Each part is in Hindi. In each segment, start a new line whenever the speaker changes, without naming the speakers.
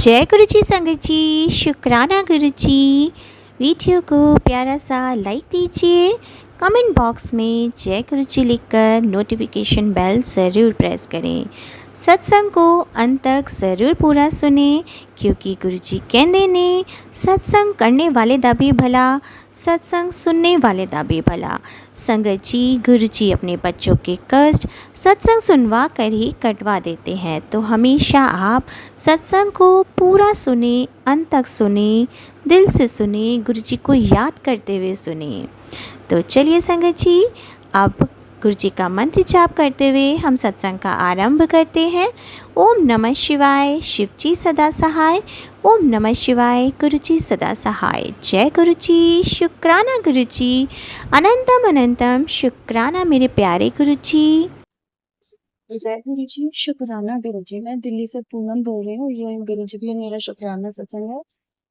जय गुरु जी संगत जी, शुक्राना गुरु जी। वीडियो को प्यारा सा लाइक दीजिए, कमेंट बॉक्स में जय गुरु जी लिखकर नोटिफिकेशन बेल ज़रूर प्रेस करें। सत्संग को अंत तक ज़रूर पूरा सुने, क्योंकि गुरु जी कहते ने सत्संग करने वाले दा भी भला, सत्संग सुनने वाले दा भी भला। संगत जी, गुरु जी अपने बच्चों के कष्ट सत्संग सुनवा कर ही कटवा देते हैं, तो हमेशा आप सत्संग को पूरा सुने, अंत तक सुने, दिल से सुने, गुरु जी को याद करते हुए सुने। तो चलिए संगत जी, अब गुरु जी का मंत्र जाप करते हुए हम सत्संग का आरंभ करते हैं। ओम नमः शिवाय, शिव जी सदा सहाय। ओम नमः शिवाय, गुरु जी सदा सहाय। जय गुरु जी, शुक्राना गुरु जी, अनंतम अनंतम शुक्राना मेरे प्यारे गुरु जी।
जय गुरु जी, शुक्राना गुरु जी। मैं दिल्ली से पूनम बोल रही हूँ। ये गुरु जी के लिए मेरा शुक्राना सत्संग है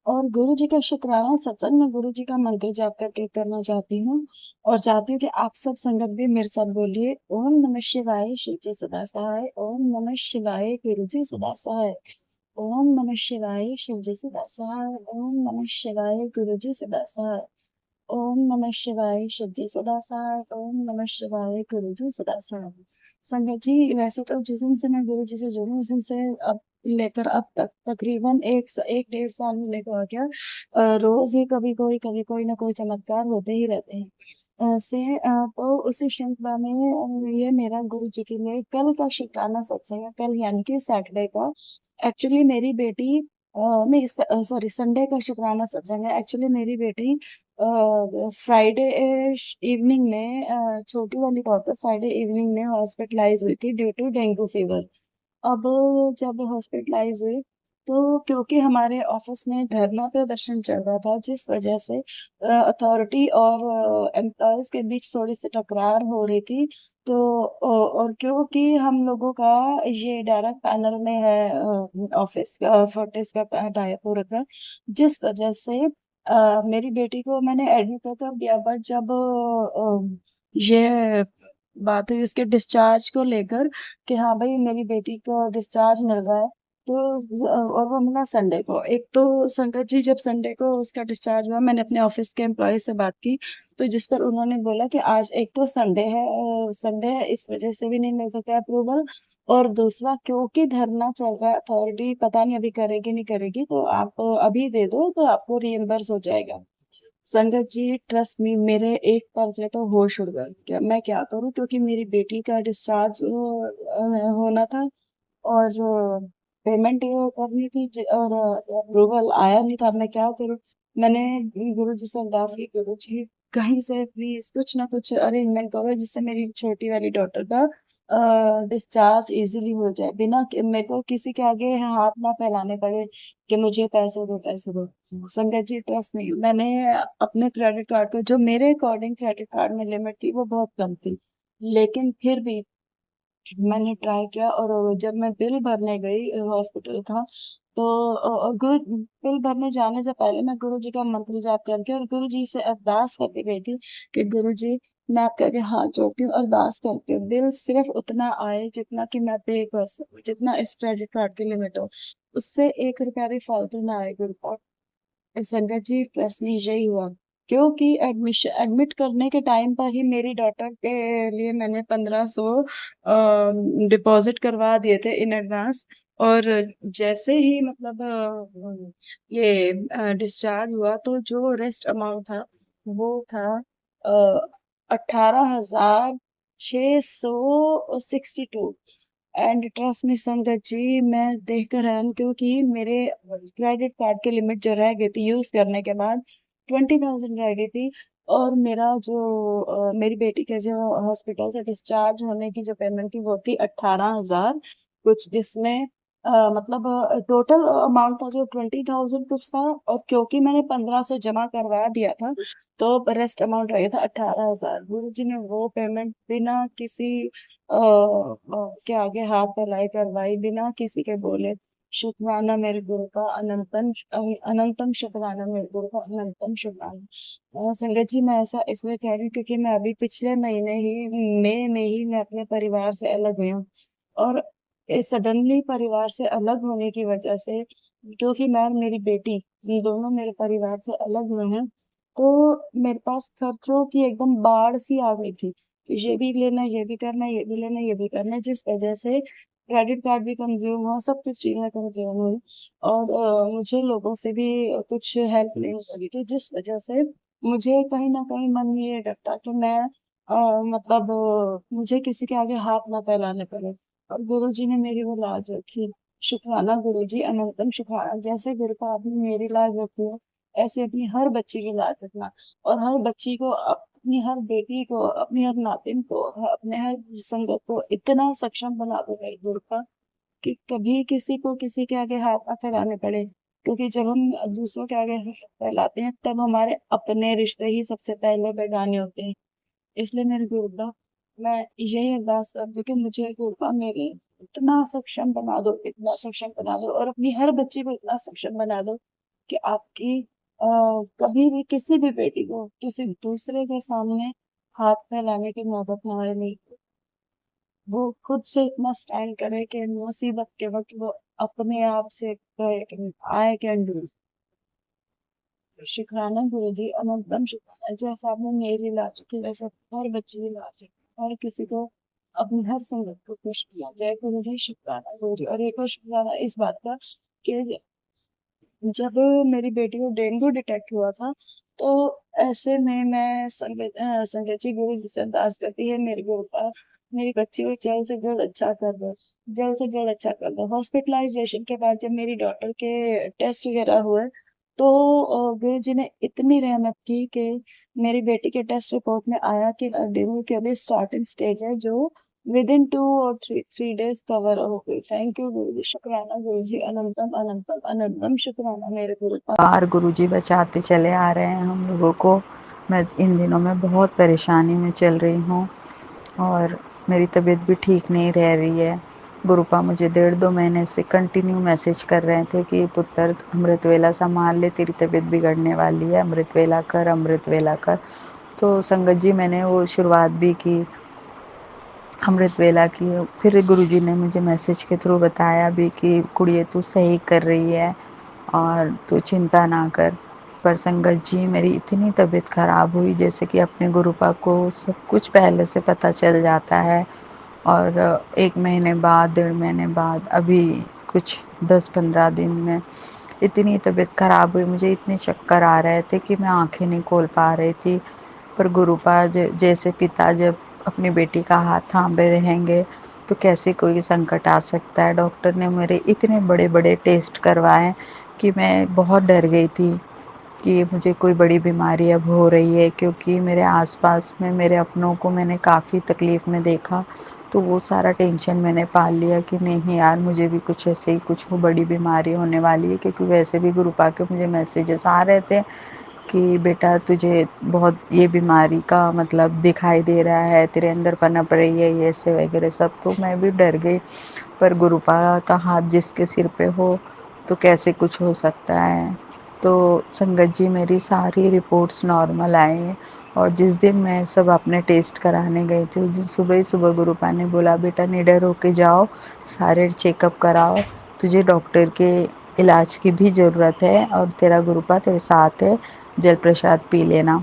और गुरु जी का शुक्राना सत्संग में गुरु जी का मंत्र जाप करके करना चाहती हूँ और चाहती हूँ कि आप सब संगत भी मेरे साथ बोलिए। ओम नमः शिवाय, शिव जी सदा सहाय। ओम नमः शिवाय, गुरु जी सदा सहाय। ओम नमः शिवाय, शिव जी सदा सहाय। ओम नमः शिवाय, गुरु जी सदा सहाय। ओम नमः शिवाय, शिव जी सदा सहाय। ओम नमः शिवाय, गुरु जी सदा सहाय। संगत जी, वैसे तो जिस दिन से मैं गुरु जी से जुड़ी हूँ, उस दिन से अब लेकर अब तक तकरीबन एक डेढ़ साल में लेकर आ गया, रोज ही कभी कोई ना कोई चमत्कार होते ही रहते हैं। तो उसी श्रृंखला में ये मेरा गुरु जी के लिए कल का शुक्राना सत्संग है। कल यानी कि सैटरडे का। एक्चुअली मेरी बेटी नहीं, सॉरी, संडे का शुक्राना सत्संग है। एक्चुअली मेरी बेटी फ्राइडे इवनिंग में, छोटी वाली डॉटर फ्राइडे इवनिंग में हॉस्पिटलाइज हुई थी ड्यू टू डेंगू फीवर। अब जब हॉस्पिटलाइज हुई, तो क्योंकि हमारे ऑफिस में धरना प्रदर्शन चल रहा था, जिस वजह से अथॉरिटी और एम्प्लॉयज के बीच थोड़ी सी टकरार हो रही थी। तो और क्योंकि हम लोगों का ये डायरेक्ट पैनल में है, ऑफिस का फोर्टिस का टाइप हो रखा है, जिस वजह से मेरी बेटी को मैंने एडमिट कर दिया। बट जब ये बात हुई उसके डिस्चार्ज को लेकर कि हाँ भाई मेरी बेटी को डिस्चार्ज मिल रहा है, तो और वो मिला संडे को। एक तो संगत जी, जब संडे को उसका डिस्चार्ज हुआ, मैंने अपने ऑफिस के एम्प्लॉय से बात की, तो जिस पर उन्होंने बोला कि आज एक तो संडे है, इस वजह से भी नहीं मिल सकता अप्रूवल, और दूसरा क्योंकि धरना चल रहा है, अथॉरिटी पता नहीं अभी करेगी नहीं करेगी, तो आप अभी दे दो तो आपको रिएम्बर्स हो जाएगा। संगत जी, ट्रस्ट मी, मेरे एक पल के लिए तो होश उड़ गया। क्या मैं क्या करूं, क्योंकि मेरी बेटी का डिस्चार्ज होना था और पेमेंट करनी थी, और अप्रूवल आया नहीं था। अब मैं क्या करूं। मैंने गुरु जी से अरदास की, गुरु जी कहीं से प्लीज कुछ ना कुछ अरेंजमेंट करो जिससे मेरी छोटी वाली डॉटर का डिस्चार्ज इजीली हो जाए, बिना मेरे को किसी के आगे हाथ ना फैलाने पड़े कि मुझे पैसे दो पैसे दो। संगत जी, ट्रस्ट मी, मैंने अपने क्रेडिट कार्ड को, जो मेरे अकॉर्डिंग क्रेडिट कार्ड में लिमिट थी वो बहुत कम थी, लेकिन फिर भी मैंने ट्राई किया। और जब मैं बिल भरने गई हॉस्पिटल का, तो और गुरु बिल भरने जाने से पहले मैं गुरु जी का मंत्र जाप करके और गुरु जी से अरदास करके गई थी कि गुरु जी, मैं आपके आगे हाथ जोड़ती हूँ, अरदास करती हूँ, बिल सिर्फ उतना आए जितना कि मैं पे कर सकूँ, जितना इस क्रेडिट कार्ड की लिमिट हो, उससे 1 रुपया भी फालतू ना आए गुरु। संगत जी, ट्रस्ट में यही हुआ, क्योंकि एडमिट करने के टाइम पर ही मेरी डॉटर के लिए मैंने 1500 डिपॉजिट करवा दिए थे इन एडवांस। और जैसे ही मतलब ये डिस्चार्ज हुआ, तो जो रेस्ट अमाउंट था वो था 18,662। एंड ट्रस्ट में संगत जी, मैं देखकर हैरान, क्योंकि मेरे क्रेडिट कार्ड की लिमिट जो रह गई थी यूज करने के बाद 20,000 रह गई थी। और मेरा जो मेरी बेटी के जो हॉस्पिटल से डिस्चार्ज होने की जो पेमेंट थी वो थी 18,000 कुछ, जिसमें मतलब टोटल अमाउंट था जो 20,000 कुछ था, और क्योंकि मैंने 1500 जमा करवा दिया था, तो रेस्ट अमाउंट रह गया था 18,000। गुरु जी ने वो पेमेंट बिना किसी के आगे हाथ फैलाई करवाई, बिना किसी के बोले। शुक्राना मेरे गुरु का, अनंतम अनंतम शुक्राना मेरे गुरु का, अनंतम शुक्राना। संगत जी, मैं ऐसा इसलिए कह रही हूँ क्योंकि मैं अभी पिछले महीने ही, मई में ही, मैं अपने परिवार से अलग हुई हूँ। और सडनली परिवार से अलग होने की वजह से क्योंकि मैं और मेरी बेटी ये दोनों मेरे परिवार से अलग हुए हैं, तो मेरे पास खर्चों की एकदम बाढ़ सी आ गई थी। ये भी लेना, ये भी करना, ये भी लेना, ये भी करना, जिस वजह से क्रेडिट कार्ड भी कंज्यूम हुआ, सब कुछ चीज़ें कंज्यूम हुई और मुझे लोगों से भी कुछ हेल्प नहीं हो रही थी, जिस वजह से मुझे कहीं न कहीं मन में ये डर था कि मैं मतलब मुझे किसी के आगे हाथ ना फैलाने पड़े और गुरुजी ने मेरी वो लाज रखी। शुक्राना गुरुजी, अनंतम शुक्राना। जैसे गुरु का आपने मेरी लाज रखी है, ऐसे अपनी हर बच्ची की लाज रखना और हर बच्ची को, अपनी हर बेटी को, अपनी हर नातिन को, अपने हर संगत को इतना सक्षम बना दो मेरे गुरु का कि कभी किसी को किसी के आगे हाथ ना फैलाने पड़े। क्योंकि जब हम दूसरों के आगे हाथ फैलाते हैं, तब हमारे अपने रिश्ते ही सबसे पहले बेगाने होते हैं। इसलिए मेरे गुरुआ, मैं यही अरदास करती हूँ कि मुझे गुरुआ मेरे इतना सक्षम बना दो, इतना सक्षम बना दो और अपनी हर बच्ची को इतना सक्षम बना दो कि आपकी कभी भी किसी भी बेटी को किसी दूसरे के सामने हाथ फैलाने की नौबत ना आए। नहीं, वो खुद से इतना स्टैंड करे कि मुसीबत के वक्त वो अपने आप से कहे कि आई कैन डू। शुक्राना गुरुजी, अनंतम शुक्राना। जैसा आपने मेरी इलाज की, वैसे हर बच्चे की इलाज की, हर किसी को अपनी हर संगत को खुश किया जाए। गुरुजी शुक्राना गुरुजी। और एक और शुक्राना इस बात का कि जब मेरी बेटी को डेंगू डिटेक्ट हुआ था, तो ऐसे में मैं संगत जी गुरु जी से अरदास करती है मेरे गुरु पर, मेरी बच्ची को जल्द से जल्द अच्छा कर दो, जल्द से जल्द अच्छा कर दो। हॉस्पिटलाइजेशन के बाद जब मेरी डॉटर के टेस्ट वगैरह हुए, तो गुरु जी ने इतनी रहमत की कि मेरी बेटी के टेस्ट रिपोर्ट में आया कि डेंगू के अभी स्टार्टिंग स्टेज है, जो विद इन 2 और 3 days कवर हो गई। थैंक यू गुरु जी, शुक्राना गुरु जी, अनंतम अनंतम अनंतम शुक्राना मेरे गुरु का।
बार गुरुजी बचाते चले आ रहे हैं हम लोगों को। मैं इन दिनों में बहुत परेशानी में चल रही हूँ और मेरी तबीयत भी ठीक नहीं रह रही है। गुरुपा मुझे 1.5-2 महीने से कंटिन्यू मैसेज कर रहे थे कि पुत्र अमृत वेला संभाल ले, तेरी तबीयत बिगड़ने वाली है, अमृत वेला कर, अमृत वेला कर। तो संगत जी मैंने वो शुरुआत भी की अमृत वेला की। फिर गुरुजी ने मुझे मैसेज के थ्रू बताया भी कि कुड़िए तू सही कर रही है और तू चिंता ना कर। पर संगत जी मेरी इतनी तबीयत ख़राब हुई, जैसे कि अपने गुरुपा को सब कुछ पहले से पता चल जाता है और 1 महीने बाद, 1.5 महीने बाद, अभी कुछ 10-15 दिन में इतनी तबीयत ख़राब हुई, मुझे इतने चक्कर आ रहे थे कि मैं आँखें नहीं खोल पा रही थी। पर गुरुपा जैसे पिता जब अपनी बेटी का हाथ थामे रहेंगे तो कैसे कोई संकट आ सकता है। डॉक्टर ने मेरे इतने बड़े बड़े टेस्ट करवाए कि मैं बहुत डर गई थी कि मुझे कोई बड़ी बीमारी अब हो रही है, क्योंकि मेरे आसपास में मेरे अपनों को मैंने काफ़ी तकलीफ़ में देखा। तो वो सारा टेंशन मैंने पाल लिया कि नहीं यार, मुझे भी कुछ ऐसे ही कुछ बड़ी बीमारी होने वाली है, क्योंकि वैसे भी गुरुपा के मुझे मैसेजेस आ रहे थे कि बेटा तुझे बहुत ये बीमारी का मतलब दिखाई दे रहा है, तेरे अंदर पनप रही है, ये ऐसे वगैरह सब। तो मैं भी डर गई। पर गुरुपा का हाथ जिसके सिर पे हो तो कैसे कुछ हो सकता है। तो संगत जी मेरी सारी रिपोर्ट्स नॉर्मल आई और जिस दिन मैं सब अपने टेस्ट कराने गई थी, उस दिन सुबह ही सुबह गुरुपा ने बोला बेटा निडर होके जाओ, सारे चेकअप कराओ, तुझे डॉक्टर के इलाज की भी ज़रूरत है और तेरा गुरुपा तेरे साथ है, जल प्रसाद पी लेना।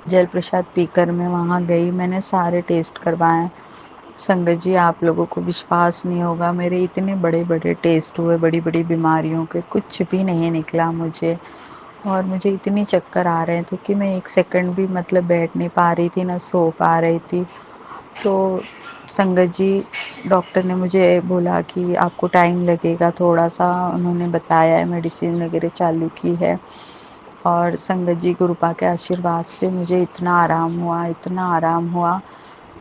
जल प्रसाद पीकर मैं वहाँ गई, मैंने सारे टेस्ट करवाए। संगत जी आप लोगों को विश्वास नहीं होगा, मेरे इतने बड़े बड़े टेस्ट हुए बड़ी बड़ी बीमारियों के, कुछ भी नहीं निकला मुझे। और मुझे इतनी चक्कर आ रहे थे कि मैं 1 सेकंड भी मतलब बैठ नहीं पा रही थी, ना सो पा रही थी। तो संगत जी डॉक्टर ने मुझे बोला कि आपको टाइम लगेगा थोड़ा सा, उन्होंने बताया है, मेडिसिन वगैरह चालू की है। और संगत जी गुरुपा के आशीर्वाद से मुझे इतना आराम हुआ, इतना आराम हुआ।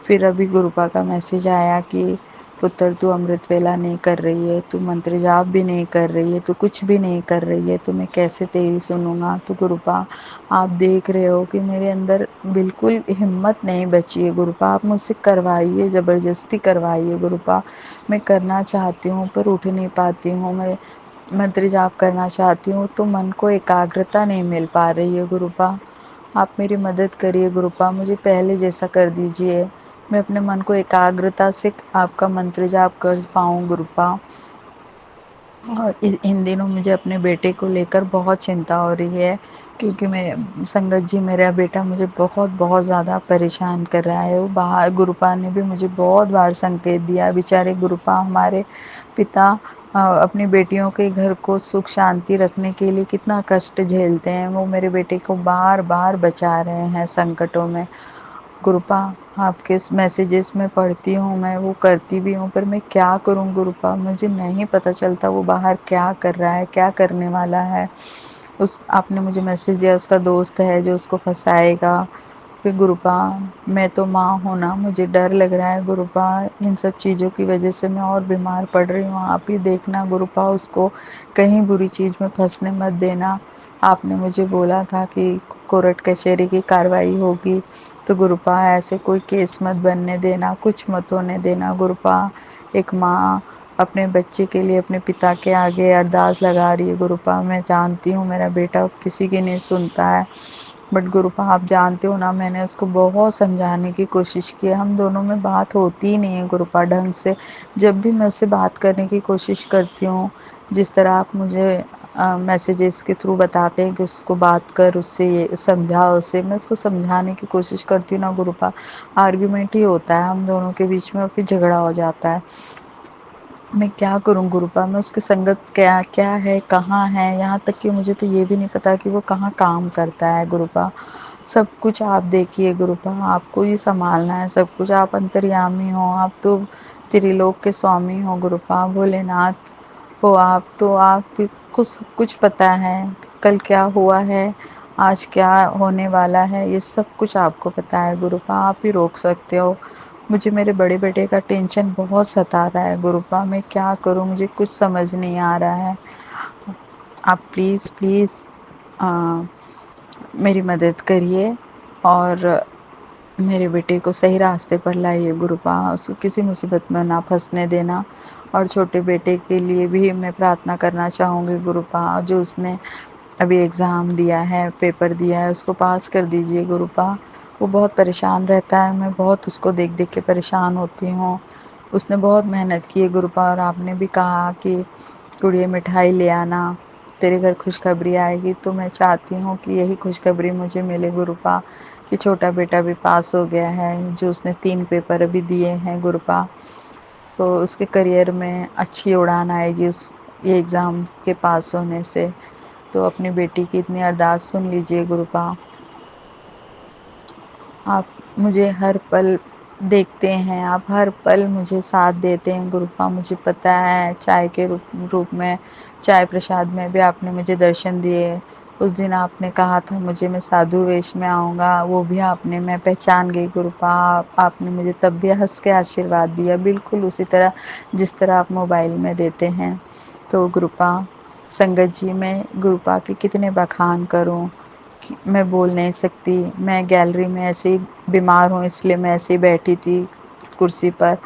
फिर अभी गुरुपा का मैसेज आया कि पुत्र तू अमृत वेला नहीं कर रही है, तू मंत्र जाप भी नहीं कर रही है, तू कुछ भी नहीं कर रही है, तो मैं कैसे तेरी सुनूंगा। तो गुरुपा आप देख रहे हो कि मेरे अंदर बिल्कुल हिम्मत नहीं बची है। गुरुपा आप मुझसे करवाइए, ज़बरदस्ती करवाइए गुरुपा। मैं करना चाहती हूँ पर उठ नहीं पाती हूँ। मैं मंत्र जाप करना चाहती हूँ तो मन को एकाग्रता नहीं मिल पा रही है गुरुपा। आप मेरी मदद करिए गुरुपा, मुझे पहले जैसा कर दीजिए, मैं अपने मन को एकाग्रता से आपका मंत्र जाप कर पाऊँ गुरुपा। और इन दिनों मुझे अपने बेटे को लेकर बहुत चिंता हो रही है, क्योंकि मैं संगत जी मेरा बेटा मुझे बहुत ज़्यादा परेशान कर रहा है। वो बाहर गुरुपा ने भी मुझे बहुत बार संकेत दिया, बेचारे गुरुपा हमारे पिता अपनी बेटियों के घर को सुख शांति रखने के लिए कितना कष्ट झेलते हैं। वो मेरे बेटे को बार-बार बचा रहे हैं संकटों में। गुरुपा, आपके मैसेजेस मैं पढ़ती हूँ, मैं वो करती भी हूँ, पर मैं क्या करूँ गुरुपा? मुझे नहीं पता चलता वो बाहर क्या कर रहा है, क्या करने वाला है। उस आपने मुझे मैसेज दिया उसका दोस्त है जो उसको फँसाएगा। फिर गुरुपा, मैं तो माँ हूँ ना, मुझे डर लग रहा है गुरुपा, इन सब चीज़ों की वजह से मैं और बीमार पड़ रही हूँ। आप ही देखना गुरुपा, उसको कहीं बुरी चीज़ में फँसने मत देना। आपने मुझे बोला था कि कोर्ट कचहरी की कार्रवाई होगी, तो गुरुपा ऐसे कोई केस मत बनने देना, कुछ मत होने देना गुरुपा। एक माँ अपने बच्चे के लिए अपने पिता के आगे अरदास लगा रही है गुरुपा। मैं जानती हूँ मेरा बेटा किसी की नहीं सुनता है, बट गुरुपा आप जानते हो ना, मैंने उसको बहुत समझाने की कोशिश की है, हम दोनों में बात होती ही नहीं है गुरुपा ढंग से। जब भी मैं उससे बात करने की कोशिश करती हूँ, जिस तरह आप मुझे मैसेजेस के थ्रू बताते हैं कि उसको बात कर, उससे ये समझा उसे, मैं उसको समझाने की कोशिश करती हूँ ना गुरुपा, आर्ग्यूमेंट ही होता है हम दोनों के बीच में और फिर झगड़ा हो जाता है। मैं क्या करूँ गुरुपा? मैं उसकी संगत क्या क्या है, कहाँ है? यहाँ तक कि मुझे तो ये भी नहीं पता कि वो कहाँ काम करता है गुरुपा। सब कुछ आप देखिए गुरुपा, आपको ही सँभालना है सब कुछ, आप अंतर्यामी हो, आप तो त्रिलोक के स्वामी हो गुरुपा, भोलेनाथ हो आप, तो आपको सब कुछ पता है, कल क्या हुआ है, आज क्या होने वाला है, ये सब कुछ आपको पता है गुरुपा, आप ही रोक सकते हो। मुझे मेरे बड़े बेटे का टेंशन बहुत सता रहा है गुरुपा, मैं क्या करूँ? मुझे कुछ समझ नहीं आ रहा है। आप प्लीज़ प्लीज़ मेरी मदद करिए और मेरे बेटे को सही रास्ते पर लाइए गुरुपा, उसको किसी मुसीबत में ना फँसने देना। और छोटे बेटे के लिए भी मैं प्रार्थना करना चाहूँगी गुरुपा, जो उसने अभी एग्ज़ाम दिया है, पेपर दिया है, उसको पास कर दीजिए गुरुपा। वो बहुत परेशान रहता है, मैं बहुत उसको देख-देख के परेशान होती हूँ। उसने बहुत मेहनत की है गुरुपा, और आपने भी कहा कि गुड़िया मिठाई ले आना, तेरे घर खुशखबरी आएगी, तो मैं चाहती हूँ कि यही खुशखबरी मुझे मिले गुरुपा, कि छोटा बेटा भी पास हो गया है, जो उसने 3 पेपर अभी दिए हैं गुरुपा, तो उसके करियर में अच्छी उड़ान आएगी उस ये एग्ज़ाम के पास होने से। तो अपनी बेटी की इतनी अरदास सुन लीजिए गुरुपा। आप मुझे हर पल देखते हैं, आप हर पल मुझे साथ देते हैं गुरुपा, मुझे पता है चाय के रूप में, चाय प्रसाद में भी आपने मुझे दर्शन दिए। उस दिन आपने कहा था मुझे मैं साधु वेश में आऊँगा, वो भी आपने मैं पहचान गई गुरुपा। आपने मुझे तब भी हँस के आशीर्वाद दिया, बिल्कुल उसी तरह जिस तरह आप मोबाइल में देते हैं। तो गुरुपा, संगत जी, मैं गुरुपा के कितने बखान करूँ? मैं बोल नहीं सकती, मैं गैलरी में ऐसे ही बीमार हूँ, इसलिए मैं ऐसे ही बैठी थी कुर्सी पर।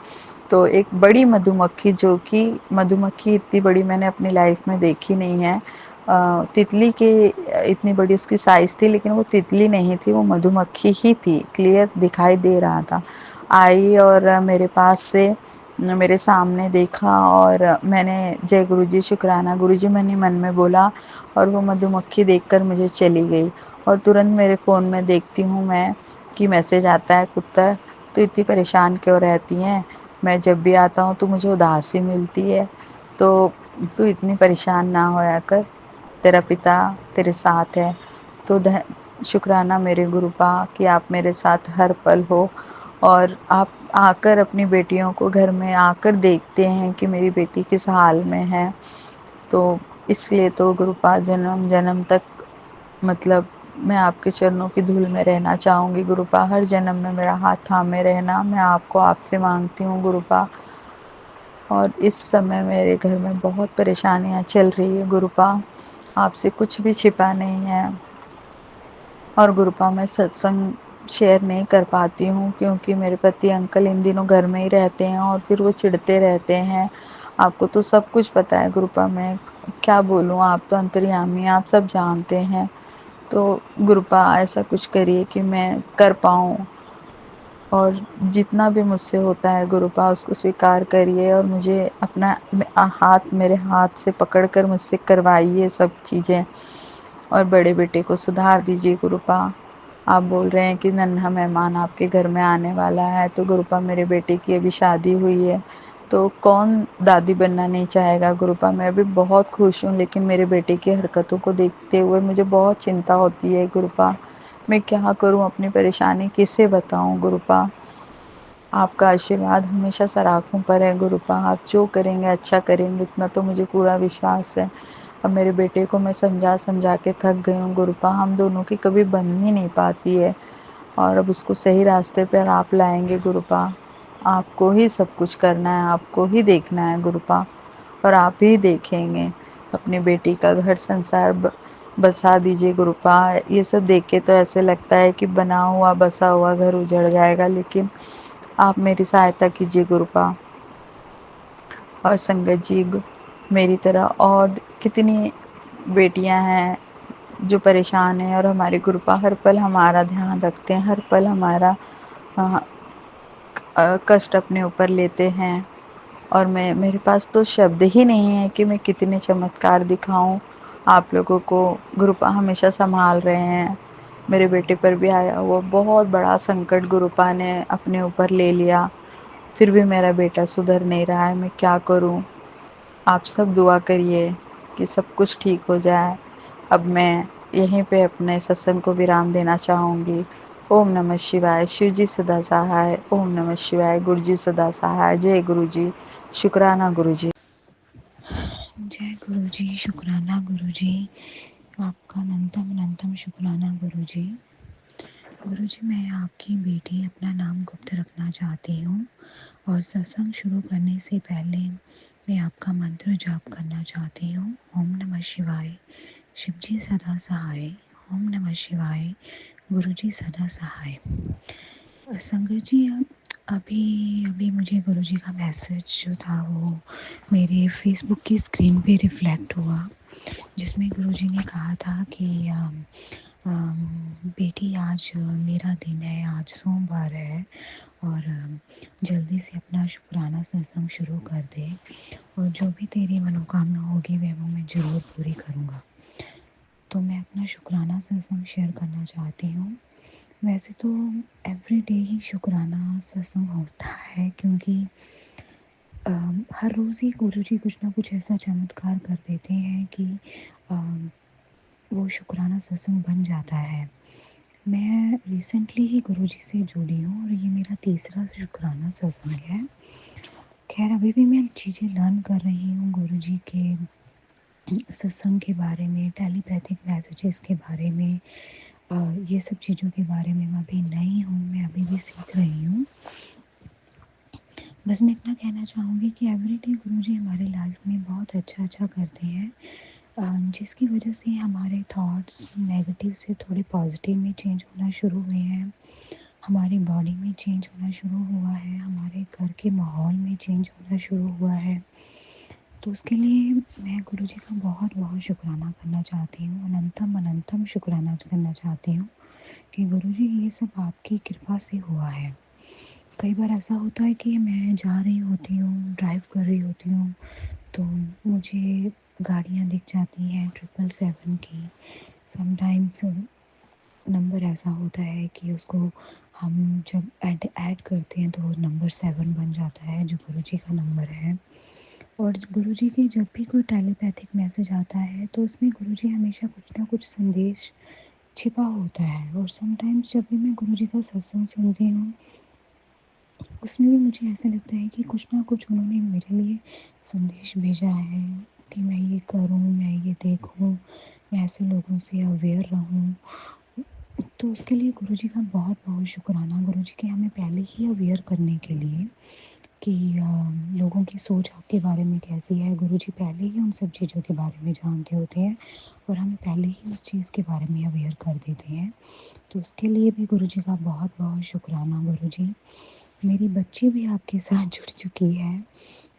तो एक बड़ी मधुमक्खी, जो कि मधुमक्खी इतनी बड़ी मैंने अपनी लाइफ में देखी नहीं है। तितली के इतनी बड़ी उसकी साइज़ थी, लेकिन वो तितली नहीं थी, वो मधुमक्खी ही थी, क्लियर दिखाई दे रहा था। आई और मेरे पास से मेरे सामने देखा, और मैंने जय गुरुजी शुक्राना गुरुजी मैंने मन में बोला, और वो मधुमक्खी देखकर मुझे चली गई। और तुरंत मेरे फ़ोन में देखती हूँ मैं कि मैसेज आता है, पुत्र तू इतनी परेशान क्यों रहती हैं? मैं जब भी आता हूँ तो मुझे उदासी मिलती है, तो तू इतनी परेशान ना होया कर, तेरा पिता तेरे साथ है। तो शुक्राना मेरे गुरुपा कि आप मेरे साथ हर पल हो, और आप आकर अपनी बेटियों को घर में आकर देखते हैं कि मेरी बेटी किस हाल में है। तो इसलिए तो गुरुपा जन्म-जन्म तक, मतलब मैं आपके चरणों की धूल में रहना चाहूँगी गुरुपा, हर जन्म में मेरा हाथ थामे रहना मैं आपको आपसे माँगती हूँ गुरुपा। और इस समय मेरे घर में बहुत परेशानियाँ चल रही है गुरुपा, आपसे कुछ भी छिपा नहीं है। और गुरुपा, मैं सत्संग शेयर नहीं कर पाती हूँ, क्योंकि मेरे पति अंकल इन दिनों घर में ही रहते हैं और फिर वो चिढ़ते रहते हैं। आपको तो सब कुछ पता है गुरुपा, मैं क्या बोलूँ, आप तो अंतर्यामी हैं, आप सब जानते हैं। तो गुरुपा ऐसा कुछ करिए कि मैं कर पाऊँ। और जितना भी मुझसे होता है गुरुपा उसको स्वीकार करिए और मुझे अपना हाथ मेरे हाथ से पकड़कर मुझसे करवाइए सब चीज़ें और बड़े बेटे को सुधार दीजिए गुरुपा। आप बोल रहे हैं कि नन्हा मेहमान आपके घर में आने वाला है, तो गुरुपा मेरे बेटे की अभी शादी हुई है, तो कौन दादी बनना नहीं चाहेगा गुरुपा। मैं अभी बहुत खुश हूँ, लेकिन मेरे बेटे की हरकतों को देखते हुए मुझे बहुत चिंता होती है गुरुपा। मैं क्या करूँ, अपनी परेशानी किसे बताऊँ गुरुपा। आपका आशीर्वाद हमेशा सराखों पर है गुरुपा। आप जो करेंगे अच्छा करेंगे, इतना तो मुझे पूरा विश्वास है। अब मेरे बेटे को मैं समझा समझा के थक गई हूँ गुरुपा। हम दोनों की कभी बन ही नहीं पाती है और अब उसको सही रास्ते पर आप लाएंगे गुरुपा। आपको ही सब कुछ करना है, आपको ही देखना है गुरुपा और आप ही देखेंगे। अपनी बेटी का घर संसार बसा दीजिए गुरुपा। ये सब देख के तो ऐसे लगता है कि बना हुआ बसा हुआ घर उजड़ जाएगा, लेकिन आप मेरी सहायता कीजिए गुरुपा। और संगत जी, मेरी तरह और कितनी बेटियां हैं जो परेशान हैं और हमारे गुरुपा हर पल हमारा ध्यान रखते हैं, हर पल हमारा कष्ट अपने ऊपर लेते हैं। और मैं मेरे पास तो शब्द ही नहीं है कि मैं कितने चमत्कार दिखाऊं आप लोगों को। गुरुपा हमेशा संभाल रहे हैं। मेरे बेटे पर भी आया हुआ बहुत बड़ा संकट गुरुपा ने अपने ऊपर ले लिया, फिर भी मेरा बेटा सुधर नहीं रहा है। मैं क्या करूं। आप सब दुआ करिए कि सब कुछ ठीक हो जाए। अब मैं यहीं पे अपने सत्संग को विराम देना चाहूँगी। ओम नमः शिवाय। शिव जी सदा सहाय। ओम नमः शिवाय। गुरु जी सदा सहाय। जय गुरु जी। शुक्राना गुरु जी।
जय गुरु जी। शुक्राना गुरु जी। आपका अनंतम अनंतम शुक्राना गुरु जी। गुरु जी, मैं आपकी बेटी अपना नाम गुप्त रखना चाहती हूँ और सत्संग शुरू करने से पहले मैं आपका मंत्र जाप करना चाहती हूँ। ओम नमः शिवाय। शिव जी सदा सहाय। ओम नमः शिवाय। गुरु जी सदा सहाय। संगत जी, अभी अभी मुझे गुरु जी का मैसेज जो था वो मेरे फेसबुक की स्क्रीन पे रिफ्लेक्ट हुआ, जिसमें गुरु जी ने कहा था कि बेटी आज मेरा दिन है, आज सोमवार है और जल्दी से अपना शुक्राना सत्संग शुरू कर दे और जो भी तेरी मनोकामना होगी वह वो मैं ज़रूर पूरी करूँगा। तो मैं अपना शुक्राना सत्संग शेयर करना चाहती हूँ। वैसे तो एवरीडे ही शुक्राना सत्संग होता है, क्योंकि हर रोज़ ही गुरुजी कुछ ना कुछ ऐसा चमत्कार कर देते हैं कि वो शुक्राना सत्संग बन जाता है। मैं रिसेंटली ही गुरुजी से जुड़ी हूँ और ये मेरा तीसरा शुक्राना सत्संग है। खैर, अभी भी मैं चीज़ें लर्न कर रही हूँ गुरुजी के सत्संग के बारे में, टेलीपैथिक मैसेजेस के बारे में, ये सब चीज़ों के बारे में मैं अभी नई हूँ, मैं अभी भी सीख रही हूँ। बस मैं इतना कहना चाहूँगी कि एवरीडे गुरुजी हमारे लाइफ में बहुत अच्छा अच्छा करते हैं, जिसकी वजह से हमारे थॉट्स नेगेटिव से थोड़े पॉजिटिव में चेंज होना शुरू हुए हैं, हमारी बॉडी में चेंज होना शुरू हुआ है, हमारे घर के माहौल में चेंज होना शुरू हुआ है। तो उसके लिए मैं गुरुजी का बहुत बहुत शुक्राना करना चाहती हूँ, अनंतम अनंतम शुक्राना करना चाहती हूँ कि गुरुजी ये सब आपकी कृपा से हुआ है। कई बार ऐसा होता है कि मैं जा रही होती हूँ, ड्राइव कर रही होती हूँ, तो मुझे गाड़ियाँ दिख जाती हैं 777 की। समटाइम्स नंबर ऐसा होता है कि उसको हम जब ऐड करते हैं तो वो नंबर 7 बन जाता है, जो गुरुजी का नंबर है। और गुरुजी के जब भी कोई टेलीपैथिक मैसेज आता है तो उसमें गुरुजी हमेशा कुछ ना कुछ संदेश छिपा होता है। और समटाइम्स जब भी मैं गुरुजी का सत्संग सुनती हूँ, उसमें भी मुझे ऐसा लगता है कि कुछ ना कुछ उन्होंने मेरे लिए संदेश भेजा है कि मैं ये करूँ, मैं ये देखूँ, मैं ऐसे लोगों से अवेयर रहूँ। तो उसके लिए गुरुजी का बहुत बहुत शुक्राना। गुरुजी के हमें पहले ही अवेयर करने के लिए कि लोगों की सोच आपके बारे में कैसी है, गुरुजी पहले ही उन सब चीज़ों के बारे में जानते होते हैं और हमें पहले ही उस चीज़ के बारे में अवेयर कर देते हैं। तो उसके लिए भी गुरुजी का बहुत बहुत शुक्राना गुरुजी। मेरी बच्ची भी आपके साथ जुड़ चुकी है।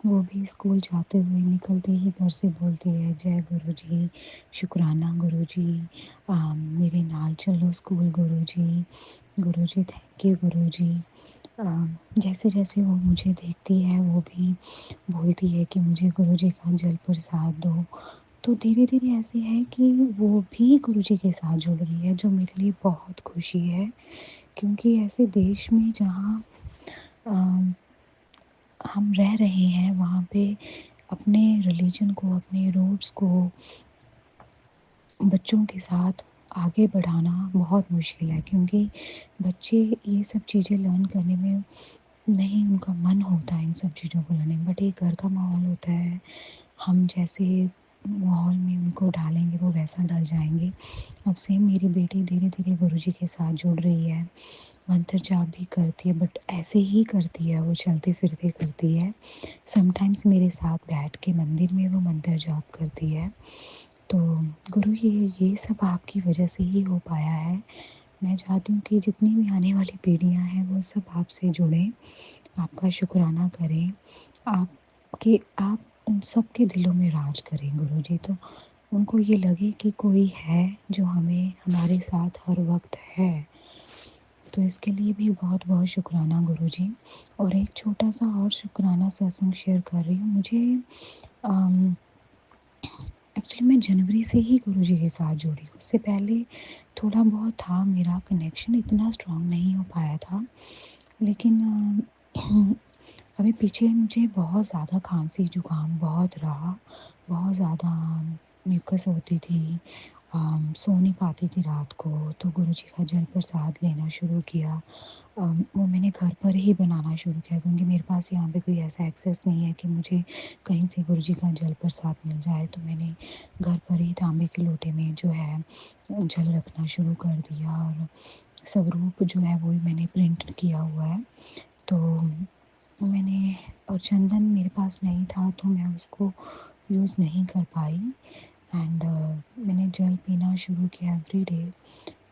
वो भी स्कूल जाते हुए निकलते ही घर से बोलती है, जय गुरुजी, शुक्राना गुरुजी, मेरे नाल चलो स्कूल गुरुजी, गुरुजी थैंक यू गुरुजी। अ, जैसे जैसे वो मुझे देखती है वो भी बोलती है कि मुझे गुरुजी का जल प्रसाद दो। तो धीरे-धीरे ऐसे है कि वो भी गुरुजी के साथ जुड़ रही है, जो मेरे लिए बहुत खुशी है, क्योंकि ऐसे देश में जहाँ अ, हम रह रहे हैं वहाँ पे अपने रिलीजन को, अपने रूट्स को बच्चों के साथ आगे बढ़ाना बहुत मुश्किल है, क्योंकि बच्चे ये सब चीज़ें लर्न करने में नहीं उनका मन होता है इन सब चीज़ों को लाने में, बट एक घर का माहौल होता है, हम जैसे माहौल में उनको डालेंगे वो वैसा डल जाएँगे। अब सेम मेरी बेटी धीरे-धीरे गुरुजी के साथ जुड़ रही है, मंत्र जाप भी करती है, बट ऐसे ही करती है, वो चलते-फिरते करती है। समटाइम्स मेरे साथ बैठ के मंदिर में वो मंत्र जाप करती है। तो गुरु ये सब आपकी वजह से ही हो पाया है। मैं चाहती हूँ कि जितनी भी आने वाली पीढ़ियाँ हैं वो सब आपसे जुड़ें, आपका शुक्राना करें, आप उन सब के दिलों में राज करें गुरुजी, तो उनको ये लगे कि कोई है जो हमें हमारे साथ हर वक़्त है। तो इसके लिए भी बहुत-बहुत शुक्राना गुरुजी। और एक छोटा-सा और शुक्राना सत्संग शेयर कर रही हूँ। मुझे अम, एक्चुअली मैं जनवरी से ही गुरुजी के साथ जुड़ी हूँ। उससे पहले थोड़ा बहुत था मेरा कनेक्शन, इतना स्ट्रॉन्ग नहीं हो पाया था। लेकिन अभी पीछे मुझे बहुत ज़्यादा खाँसी, जुकाम बहुत रहा, बहुत ज़्यादा म्यूकस होती थी, सो नहीं पाती थी रात को, तो गुरुजी का जल प्रसाद लेना शुरू किया। वो मैंने घर पर ही बनाना शुरू किया, क्योंकि मेरे पास यहाँ पे कोई ऐसा एक्सेस नहीं है कि मुझे कहीं से गुरुजी का जल प्रसाद मिल जाए। तो मैंने घर पर ही तांबे के लोटे में जो है जल रखना शुरू कर दिया, और स्वरूप जो है वही मैंने प्रिंट किया हुआ है। तो मैंने और चंदन मेरे पास नहीं था तो मैं उसको यूज़ नहीं कर पाई, एंड मैंने जल पीना शुरू किया एवरीडे।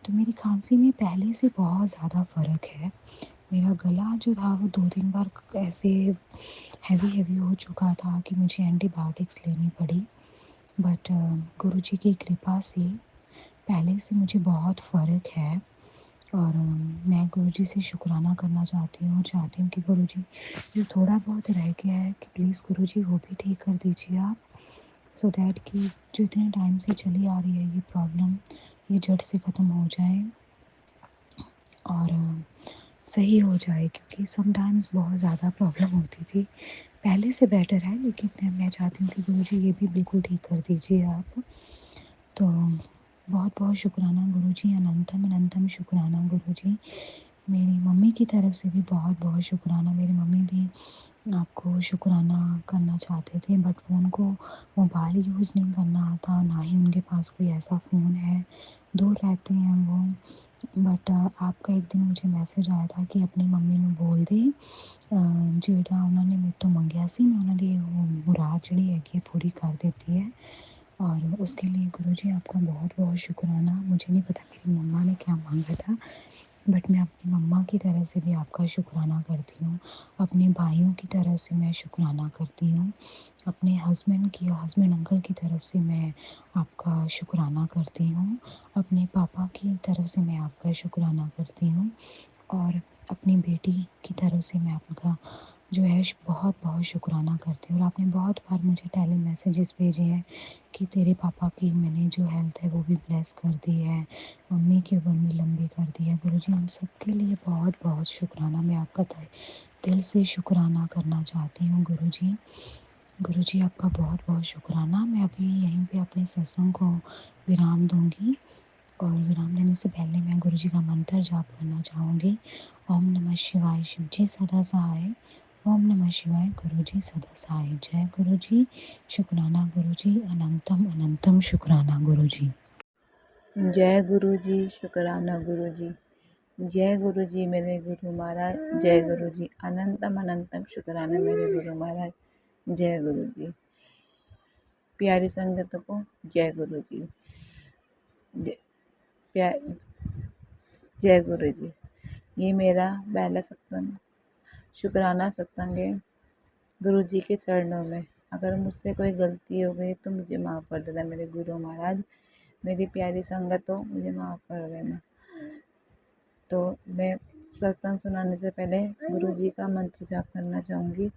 तो मेरी खांसी में पहले से बहुत ज़्यादा फ़र्क है। मेरा गला जो था वो 2-3 बार ऐसे हैवी हो चुका था कि मुझे एंटीबायोटिक्स लेनी पड़ी। बट गुरुजी की कृपा से पहले से मुझे बहुत फ़र्क है, और मैं गुरुजी से शुक्राना करना चाहती हूँ, चाहती हूँ कि गुरुजी जो थोड़ा बहुत रह गया है कि प्लीज़ गुरुजी वो भी ठीक कर दीजिए आप, सो दैट कि जो इतने टाइम से चली आ रही है ये प्रॉब्लम, ये जड़ से ख़त्म हो जाए और सही हो जाए, क्योंकि समटाइम्स बहुत ज़्यादा प्रॉब्लम होती थी। पहले से बेटर है, लेकिन मैं चाहती हूँ कि गुरुजी ये भी बिल्कुल ठीक कर दीजिए आप। तो बहुत-बहुत शुक्राना गुरुजी, अनंतम अनंतम शुक्राना गुरुजी। मेरी मम्मी की तरफ से भी बहुत-बहुत शुक्राना। मेरी मम्मी भी आपको शुक्राना करना चाहते थे, बट वो उनको मोबाइल यूज़ नहीं करना आता, ना ही उनके पास कोई ऐसा फ़ोन है, दूर रहते हैं वो। बट आपका एक दिन मुझे मैसेज आया था कि अपनी मम्मी ਨੂੰ ਬੋਲ ਦੇ ਜਿਹੜਾ ਉਹਨਾਂ ਨੇ ਮੇਰੇ ਤੋਂ ਮੰਗਿਆ ਸੀ मैं ਉਹਨਾਂ ਦੀ ਉਹ ਮੁਰਾਦ ਜਿਹੜੀ ਹੈਗੀ ਹੈ पूरी कर देती है। और उसके लिए गुरुजी आपका बहुत-बहुत शुक्राना। मुझे नहीं पता मेरी मम्मा ने क्या माँगा था, बट मैं अपनी मम्मा की तरफ से भी आपका शुक्राना करती हूँ। अपने भाइयों की तरफ से मैं शुक्राना करती हूँ। अपने हस्बैंड अंकल की तरफ से मैं आपका शुक्राना करती हूँ। अपने पापा की तरफ से मैं आपका शुक्राना करती हूँ, और अपनी बेटी की तरफ से मैं आपका जो है बहुत-बहुत शुक्राना करती हूँ। और आपने बहुत बार मुझे टेली मैसेजेस भेजे हैं कि तेरे पापा की मैंने जो हेल्थ है वो भी ब्लेस कर दी है, मम्मी की उम्र भी लंबी कर दी है। गुरुजी उन सब के लिए बहुत-बहुत शुक्राना। मैं आपका तहे दिल से शुक्राना करना चाहती हूँ गुरुजी। गुरुजी आपका बहुत-बहुत शुक्राना। मैं अभी यहीं पे अपने सत्संग को विराम दूँगी, और विराम देने से पहले मैं गुरुजी का मंत्र जाप करना चाहूँगी। ओम नमः शिवाय, शिव जी सदा सहाय। ओम नमः शिवाय, गुरुजी सदा सहाय। जय गुरुजी, शुक्राना गुरुजी, अनंतम अनंतम शुक्राना गुरुजी।
जय गुरु जी, शुक्राना गुरु जी। जय गुरु जी मेरे गुरु महाराज। जय गुरु जी, अनंतम अनंतम शुक्राना मेरे गुरु महाराज। जय गुरु जी। प्यारी संगत को जय गुरु जी। जय प्या- जय गुरु जी। ये मेरा पहला सत्संग, शुक्राना सत्संग है गुरु जी के चरणों में। अगर मुझसे कोई गलती हो गई तो मुझे माफ़ कर देना मेरे गुरु महाराज। मेरी प्यारी संगत हो, मुझे माफ़ कर देना। तो मैं सत्संग सुनाने से पहले गुरु जी का मंत्र जाप करना चाहूँगी।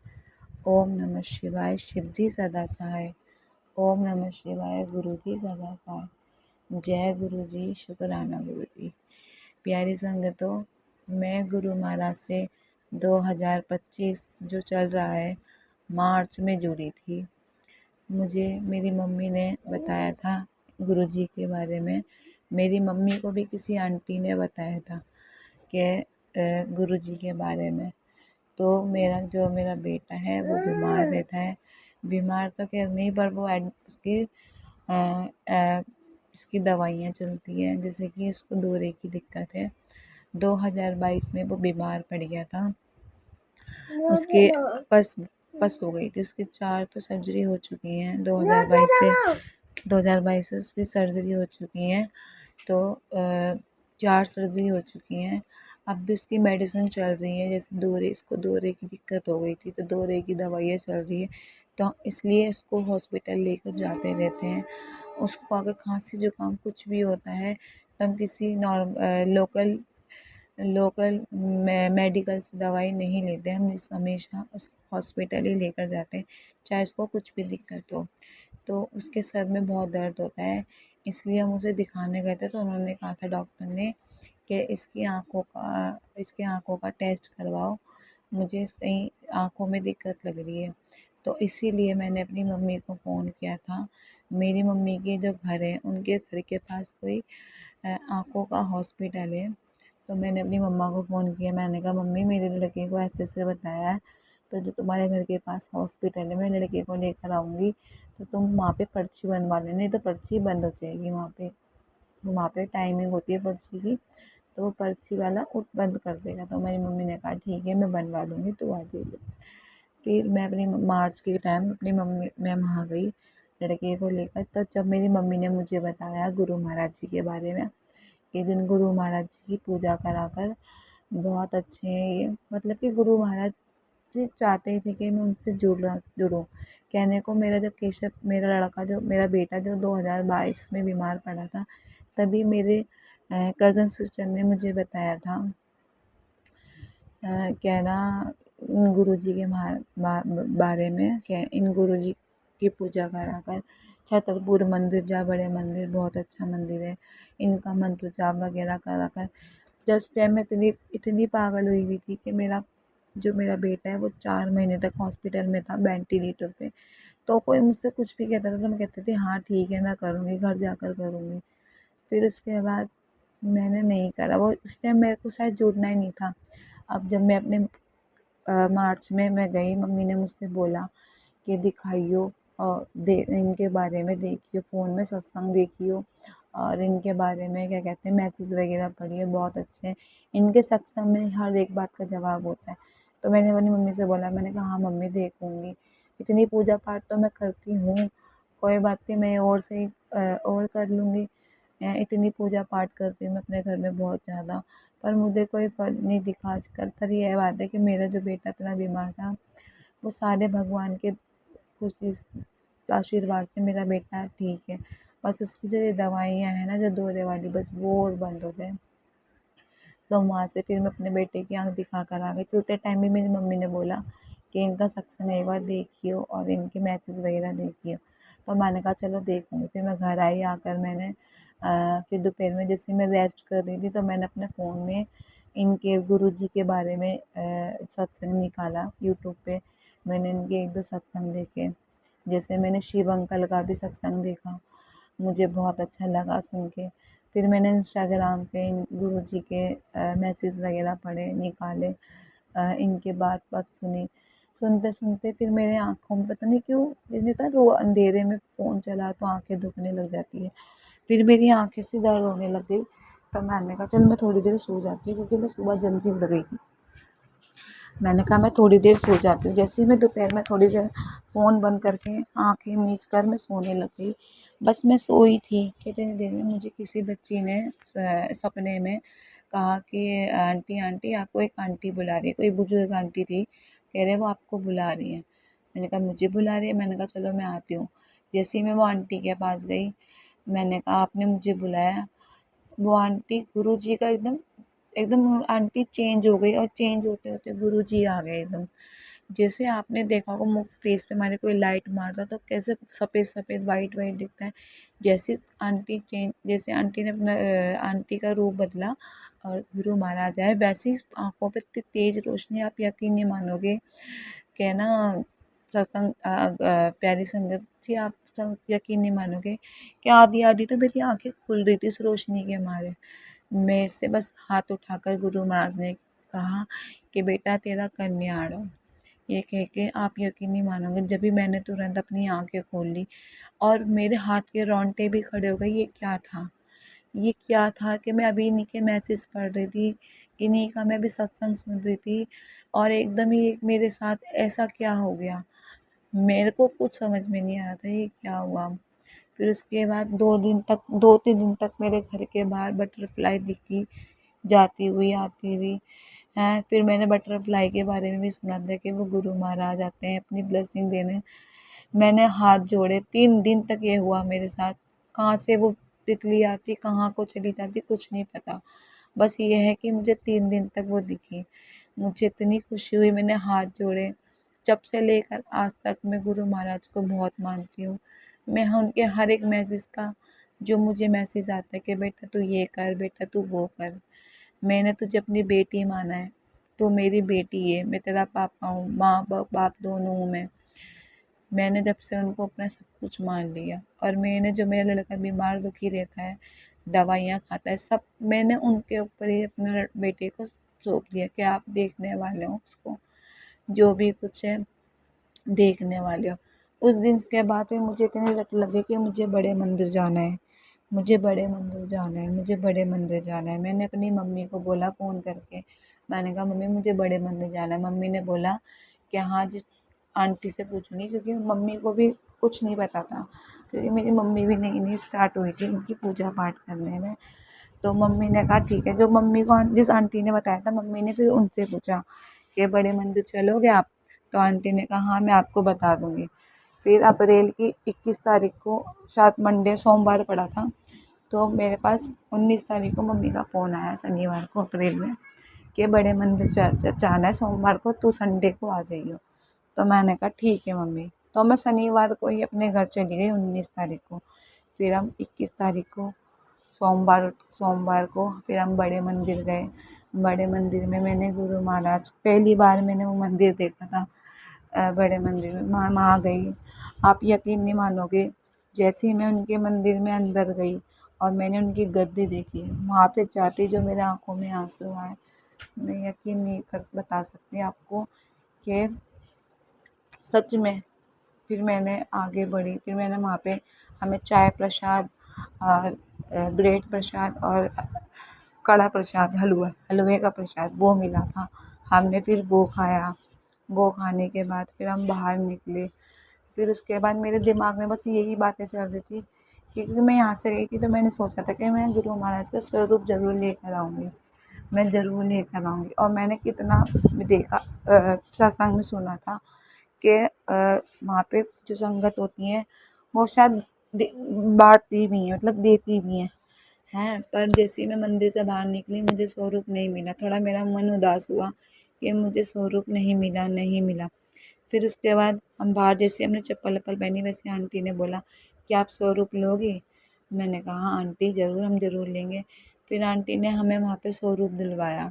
ओम नमः शिवाय, शिव जी सदा सहाय। ओम नमः शिवाय, गुरु जी सदा सहाय। जय गुरु जी, शुक्राना गुरु जी। प्यारी संगतों, मैं गुरु महाराज से 2025 जो चल रहा है मार्च में जुड़ी थी। मुझे मेरी मम्मी ने बताया था गुरु जी के बारे में। मेरी मम्मी को भी किसी आंटी ने बताया था कि गुरु जी के बारे में। तो मेरा बेटा है वो बीमार रहता है। बीमार तो खैर नहीं, पर वो इसकी दवाइयाँ चलती हैं, जैसे कि इसको दौरे की दिक्कत है। 2022 में वो बीमार पड़ गया था। उसके पस हो गई थी। उसकी 4 तो सर्जरी हो चुकी हैं 2022 से उसकी सर्जरी हो चुकी हैं। तो 4 सर्जरी हो चुकी हैं। अब भी उसकी मेडिसिन चल रही है। जैसे इसको दौरे की दिक्कत हो गई थी, तो दौरे की दवाइयाँ चल रही है। तो इसलिए इसको हॉस्पिटल लेकर जाते रहते हैं। उसको अगर खांसी जुकाम कुछ भी होता है तो हम किसी लोकल मेडिकल से दवाई नहीं लेते। हम हमेशा उस हॉस्पिटल ही लेकर जाते हैं, चाहे उसको कुछ भी दिक्कत हो। तो उसके सर में बहुत दर्द होता है, इसलिए हम उसे दिखाने गए थे। तो उन्होंने कहा था डॉक्टर ने कि इसकी आँखों का टेस्ट करवाओ, मुझे कहीं आँखों में दिक्कत लग रही है। तो इसीलिए मैंने अपनी मम्मी को फ़ोन किया था। मेरी मम्मी के जो घर है, उनके घर के पास कोई आँखों का हॉस्पिटल है। तो मैंने अपनी मम्मा को फ़ोन किया। मैंने कहा मम्मी, मेरे लड़के को ऐसे बताया है, तो जो तुम्हारे घर के पास हॉस्पिटल है, मैं लड़के को लेकर आऊँगी, तो तुम वहाँ पे पर्ची बनवा लेना। नहीं तो पर्ची बंद हो जाएगी वहाँ पे टाइमिंग होती है पर्ची की, तो वो पर्ची वाला बंद कर देगा। तो मेरी मम्मी ने कहा ठीक है, मैं बनवा लूँगी, तू आ जाइए। फिर मैं अपनी मार्च के टाइम मैं वहाँ गई लड़के को लेकर। तो जब मेरी मम्मी ने मुझे बताया गुरु महाराज जी के बारे में, कि जिन गुरु महाराज जी की पूजा करा कर बहुत अच्छे हैं ये, मतलब कि गुरु महाराज जी चाहते थे कि मैं उनसे जुड़ूँ। कहने को मेरा लड़का जो मेरा बेटा जो 2022 में बीमार पड़ा था, तभी मेरे कज़न सिस्टर ने मुझे बताया था। कहना इन गुरु जी के बारे में, इन गुरु जी की पूजा करा कर छतरपुर मंदिर जा, बड़े मंदिर, बहुत अच्छा मंदिर है। इनका मंत्र जाप वगैरह करा कर जस्ट टाइम में इतनी पागल हुई हुई थी कि मेरा बेटा है वो 4 महीने तक हॉस्पिटल में था वेंटिलेटर पे। तो कोई मुझसे कुछ भी कहता था तो मैं कहती थी हाँ ठीक है, मैं करूँगी, घर जाकर करूँगी। फिर उसके बाद मैंने नहीं करा। वो उस टाइम मेरे को शायद जुड़ना ही नहीं था। अब जब मैं अपने मार्च में मैं गई, मम्मी ने मुझसे बोला कि दिखाइयो और इनके बारे में देखियो, फ़ोन में सत्संग देखियो और इनके बारे में क्या कहते हैं मैसेज वगैरह पढ़िए, बहुत अच्छे हैं। इनके सत्संग में हर एक बात का जवाब होता है। तो मैंने अपनी मम्मी से बोला, मैंने कहा हाँ मम्मी देखूँगी। इतनी पूजा पाठ तो मैं करती हूँ, कोई बात नहीं, मैं और कर लूँगी। इतनी पूजा पाठ करती हूँ मैं अपने घर में बहुत ज़्यादा, पर मुझे कोई फल नहीं दिखा आजकल। पर यह बात है कि मेरा जो बेटा इतना बीमार था, वो सारे भगवान के कुछ इस आशीर्वाद से मेरा बेटा ठीक है। बस उसकी जो ये दवाइयाँ हैं ना जो दौरे वाली, बस वो और बंद हो जाए। तो वहाँ से फिर मैं अपने बेटे की आँख दिखा कर आ गई। चलते टाइम भी मेरी मम्मी ने बोला कि इनका सत्संग एक बार देखियो और इनके मैसेज वगैरह देखियो। तो मैंने कहा चलो देखूँगी। फिर मैं घर आई, आकर मैंने फिर दोपहर में जैसे मैं रेस्ट कर रही थी तो मैंने अपने फ़ोन में इनके गुरु जी के बारे में सत्संग निकाला यूट्यूब पे। मैंने इनके 1-2 सत्संग देखे। जैसे मैंने शिव अंकल का भी सत्संग देखा, मुझे बहुत अच्छा लगा सुन के। फिर मैंने इंस्टाग्राम पे इन गुरु जी के मैसेज वगैरह पढ़े, निकाले, इनके बात सुनी। सुनते-सुनते फिर मेरे आँखों में पता नहीं क्यों, जैसे होता है रो अंधेरे में फ़ोन चला तो आँखें दुखने लग जाती है। फिर मेरी आँखें से दर्द होने लग गई। तो मैंने कहा चल मैं थोड़ी देर सो जाती हूँ, क्योंकि मैं सुबह जल्दी उठ गई थी। मैंने कहा मैं थोड़ी देर सो जाती हूँ। जैसे ही मैं दोपहर में थोड़ी देर फ़ोन बंद करके आँखें मीच कर मैं सोने लग गई। बस मैं सोई थी कि इतनी देर में मुझे किसी बच्ची ने सपने में कहा कि आंटी आंटी आपको एक आंटी बुला रही है। कोई बुजुर्ग आंटी थी, कह रहे वो आपको बुला रही हैं। मैंने कहा मुझे बुला रही है? मैंने कहा चलो मैं आती हूँ। जैसे ही मैं वो आंटी के पास गई, मैंने कहा आपने मुझे बुलाया? वो आंटी गुरु जी का एकदम एकदम आंटी चेंज हो गई और चेंज होते होते गुरुजी आ गए एकदम। जैसे आपने देखा होगा मुँह फेस पे हमारे कोई लाइट मारता है तो कैसे सफ़ेद सफ़ेद वाइट वाइट दिखता है। जैसे आंटी ने अपना आंटी का रूप बदला और गुरु महाराज आए, वैसे ही आँखों पे इतनी तेज़ रोशनी, आप यकीन नहीं मानोगे कि ना सत्संग प्यारी संगत जी, आप यकीन नहीं मानोगे कि आधी आधी तो मेरी आंखें खुल रही थी इस रोशनी के मारे। मेरे से बस हाथ उठाकर गुरु महाराज ने कहा कि बेटा तेरा कन्याड़ हो। ये कह के आप यकीन नहीं मानोगे, जब भी मैंने तुरंत अपनी आंखें खोल ली और मेरे हाथ के रोंगटे भी खड़े हो गए। ये क्या था कि मैं अभी इन्हीं के मैसेज पढ़ रही थी, इन्हीं का मैं अभी सत्संग सुन रही थी और एकदम ही मेरे साथ ऐसा क्या हो गया। मेरे को कुछ समझ में नहीं आ रहा था ये क्या हुआ। फिर उसके बाद 2-3 दिन तक मेरे घर के बाहर बटरफ्लाई दिखी, जाती हुई आती हुई हैं। फिर मैंने बटरफ्लाई के बारे में भी सुना था कि वो गुरु महाराज आते हैं अपनी ब्लेसिंग देने। मैंने हाथ जोड़े, 3 दिन तक ये हुआ मेरे साथ। कहाँ से वो तितली आती, कहाँ को चली जाती, कुछ नहीं पता। बस ये है कि मुझे 3 दिन तक वो दिखी। मुझे इतनी खुशी हुई, मैंने हाथ जोड़े। जब से लेकर आज तक मैं गुरु महाराज को बहुत मानती हूँ। मैं उनके हर एक मैसेज का, जो मुझे मैसेज आता है कि बेटा तू ये कर, बेटा तू वो कर, मैंने तुझे अपनी बेटी माना है, तू मेरी बेटी है, मैं तेरा पापा हूँ, माँ बाप दोनों हूँ मैं। मैंने जब से उनको अपना सब कुछ मान लिया और जो मेरा लड़का बीमार दुखी रहता है, दवाइयाँ खाता है, सब मैंने उनके ऊपर ही अपने बेटे को सौंप दिया कि आप देखने वाले हो उसको, जो भी कुछ है देखने वाले हो। उस दिन के बाद में मुझे इतनी लत लग गई कि मुझे बड़े मंदिर जाना है, मुझे बड़े मंदिर जाना है, मुझे बड़े मंदिर जाना है। मैंने अपनी मम्मी को बोला फ़ोन करके, मैंने कहा मम्मी मुझे बड़े मंदिर जाना है। मम्मी ने बोला कि हाँ जिस आंटी से पूछूँगी, क्योंकि मम्मी को भी कुछ नहीं पता था, क्योंकि मेरी मम्मी भी नई-नई स्टार्ट हुई थी उनकी पूजा पाठ करने में। तो मम्मी ने कहा ठीक है, जो मम्मी को जिस आंटी ने बताया था, मम्मी ने फिर उनसे पूछा कि बड़े मंदिर चलोगे आप? तो आंटी ने कहा हाँ मैं आपको बता दूँगी। फिर अप्रैल की 21 तारीख को, शायद मंडे सोमवार पड़ा था, तो मेरे पास 19 तारीख को मम्मी का फ़ोन आया, शनिवार को अप्रैल में, कि बड़े मंदिर जाना है सोमवार को, तू संडे को आ जाइयो। तो मैंने कहा ठीक है मम्मी। तो मैं शनिवार को ही अपने घर चली गई 19 तारीख को। फिर हम 21 तारीख को सोमवार सोमवार को फिर हम बड़े मंदिर गए। बड़े मंदिर में मैंने गुरु महाराज, पहली बार मैंने वो मंदिर देखा था। बड़े मंदिर में वहाँ गई, आप यकीन नहीं मानोगे, जैसे ही मैं उनके मंदिर में अंदर गई और मैंने उनकी गद्दी देखी, वहाँ पे जाते ही जो मेरे आँखों में आँसू आए, मैं यकीन नहीं कर बता सकती आपको कि सच में। फिर मैंने आगे बढ़ी, फिर मैंने वहाँ पे, हमें चाय प्रसाद और ब्रेड प्रसाद और कड़ा प्रसाद, हलवे का प्रसाद वो मिला था। हमने फिर वो खाया। वो खाने के बाद फिर हम बाहर निकले। फिर उसके बाद मेरे दिमाग में बस यही बातें चल रही थी, क्योंकि मैं यहाँ से गई थी तो मैंने सोचा था कि मैं गुरु महाराज का स्वरूप ज़रूर लेकर आऊँगी, मैं ज़रूर लेकर आऊँगी। और मैंने कितना देखा, सत्संग में सुना था कि वहाँ पे जो संगत होती हैं वो शायद बाँटती भी हैं, मतलब देती भी हैं। पर जैसे ही मैं मंदिर से बाहर निकली मुझे स्वरूप नहीं मिला। थोड़ा मेरा मन उदास हुआ कि मुझे स्वरूप नहीं मिला। फिर उसके बाद हम बाहर, जैसे हमने चप्पल वप्पल पहनी, वैसे आंटी ने बोला कि आप स्वरूप लोगे? मैंने कहा हाँ आंटी ज़रूर, हम ज़रूर लेंगे। फिर आंटी ने हमें वहाँ पे स्वरूप दिलवाया।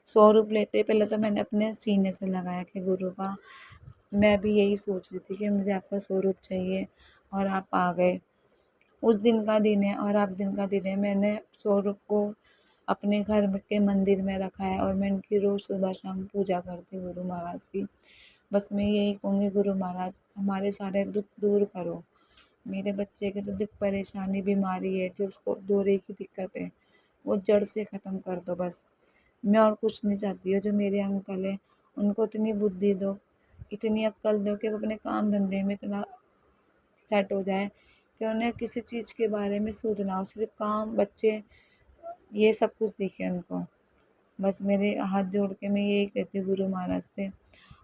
स्वरूप लेते पहले तो मैंने अपने सीने से लगाया कि गुरु का, मैं भी यही सोच रही थी कि मुझे आपका स्वरूप चाहिए और आप आ गए। उस दिन का दिन है और आप दिन का दिन है। मैंने स्वरूप को अपने घर के मंदिर में रखा है और मैं उनकी रोज़ सुबह शाम पूजा करती हूँ गुरु महाराज की। बस मैं यही कहूँगी गुरु महाराज हमारे सारे दुख दूर करो। मेरे बच्चे के तो दुख परेशानी बीमारी है जो उसको दौरे की दिक्कत है, वो जड़ से ख़त्म कर दो बस। मैं और कुछ नहीं चाहती हूँ। जो मेरे अंकल हैं उनको इतनी बुद्धि दो, इतनी अक्ल दो कि वो अपने काम धंधे में इतना सेट हो जाए कि उन्हें किसी चीज़ के बारे में सोचना हो, सिर्फ काम, बच्चे, ये सब कुछ दिखे उनको। बस मेरे हाथ जोड़ के मैं यही कहती हूँ गुरु महाराज से,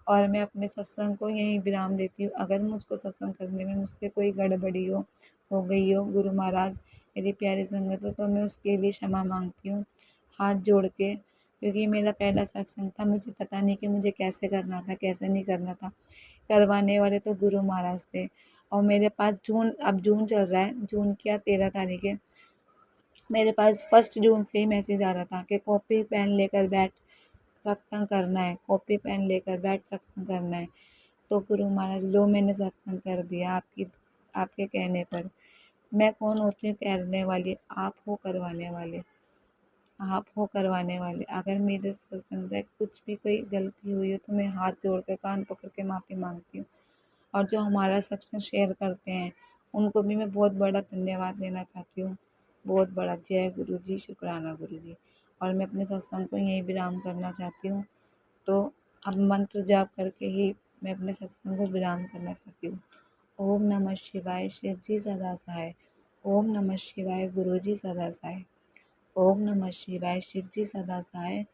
और मैं अपने सत्संग को यहीं विराम देती हूँ। अगर मुझको सत्संग करने में मुझसे कोई गड़बड़ी हो गई हो, गुरु महाराज मेरी प्यारी संगत हो, तो मैं उसके लिए क्षमा मांगती हूँ हाथ जोड़ के। क्योंकि मेरा पहला सत्संग था, मुझे पता नहीं कि मुझे कैसे करना था, कैसे नहीं करना था। करवाने वाले तो गुरु महाराज थे। और मेरे पास अब जून चल रहा है, जून क्या 13 तारीख है, मेरे पास 1 जून से ही मैसेज आ रहा था कि कॉपी पेन लेकर बैठ, सत्संग करना है, कॉपी पेन लेकर बैठ, सत्संग करना है। तो गुरु महाराज लो, मैंने सत्संग कर दिया आपके कहने पर। मैं कौन होती हूँ कहने वाली, आप हो करवाने वाले, आप हो करवाने वाले। अगर मेरे सत्संग से कुछ भी कोई गलती हुई हो तो मैं हाथ जोड़ कर, कान पकड़ के माफ़ी मांगती हूँ। और जो हमारा सत्संग शेयर करते हैं उनको भी मैं बहुत बड़ा धन्यवाद देना चाहती हूँ, बहुत बड़ा। जय गुरु जी, शुक्राना गुरु जी। और मैं अपने सत्संग को यहीं विराम करना चाहती हूँ। तो अब मंत्र जाप करके ही मैं अपने सत्संग को विराम करना चाहती हूँ। ओम नमः शिवाय, शिव जी सदा सहाय। ओम नमः शिवाय, गुरु जी सदा सहाय। ओम नमः शिवाय, शिव जी सदा सहाय।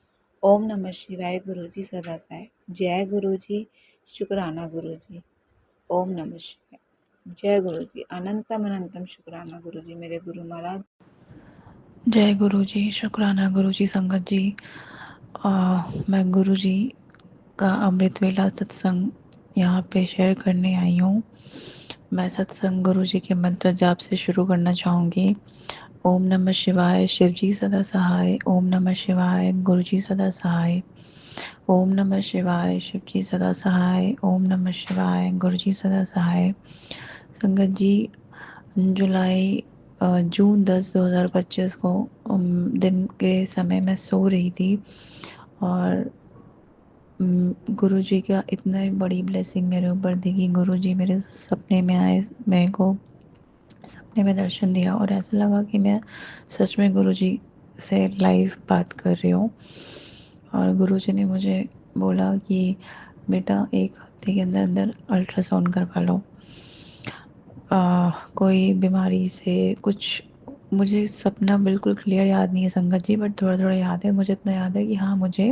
ओम नमः शिवाय, गुरु जी सदा सहाय। जय गुरु जी, शुक्राना गुरु जी। ओम नमः शिवाय। जय गुरु जी, अनंतम अनंतम शुक्राना गुरु जी, मेरे गुरु महाराज।
जय गुरु जी, शुक्राना गुरु जी, संगत जी। मैं गुरु जी का अमृत वेला सत्संग यहाँ पे शेयर करने आई हूँ। मैं सत्संग गुरु जी के मंत्र जाप से शुरू करना चाहूँगी। ओम नमः शिवाय, शिव जी सदा सहाय। ओम नमः शिवाय, गुरु जी सदा सहाय। ओम नमः शिवाय, शिव जी सदा सहाय। ओम नमः शिवाय, गुरु जी सदा सहाय। संगत जी, जून 10 2025 को दिन के समय मैं सो रही थी और गुरु जी का इतना बड़ी ब्लेसिंग मेरे ऊपर थी कि गुरु जी मेरे सपने में आए, मेरे को सपने में दर्शन दिया और ऐसा लगा कि मैं सच में गुरु जी से लाइव बात कर रही हूँ। और गुरु जी ने मुझे बोला कि बेटा 1 हफ्ते के अंदर अंदर अल्ट्रासाउंड करवा लो। कोई बीमारी से कुछ, मुझे सपना बिल्कुल क्लियर याद नहीं है संगत जी, बट थोड़ा थोड़ा याद है। मुझे इतना याद है कि हाँ, मुझे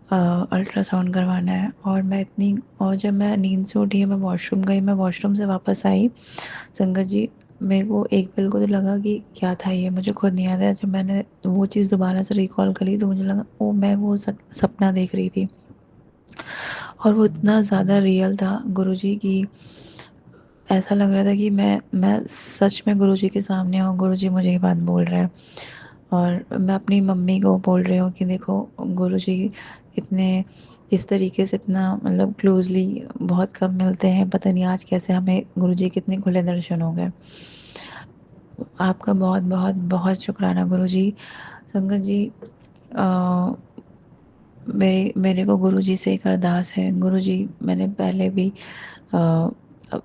अल्ट्रासाउंड करवाना है। और जब मैं नींद से उठी, मैं वॉशरूम गई, मैं वॉशरूम से वापस आई संगत जी, मेरे को एक पल को तो लगा कि क्या था ये, मुझे खुद नहीं याद है। जब मैंने वो चीज़ दोबारा से रिकॉल करी तो मुझे लगा मैं वो सपना देख रही थी और वो इतना ज़्यादा रियल था गुरु जी की। ऐसा लग रहा था कि मैं सच में गुरु जी के सामने हूँ, गुरु जी मुझे ये बात बोल रहे हैं। और मैं अपनी मम्मी को बोल रही हूँ कि देखो गुरु जी इतने इस तरीके से इतना मतलब क्लोजली बहुत कम मिलते हैं, पता नहीं आज कैसे हमें गुरु जी के इतने खुले दर्शन हो गए। आपका बहुत बहुत बहुत शुक्राना गुरु जी। संगत जी, मेरे को गुरु जी से एक अरदास है। गुरु जी, मैंने पहले भी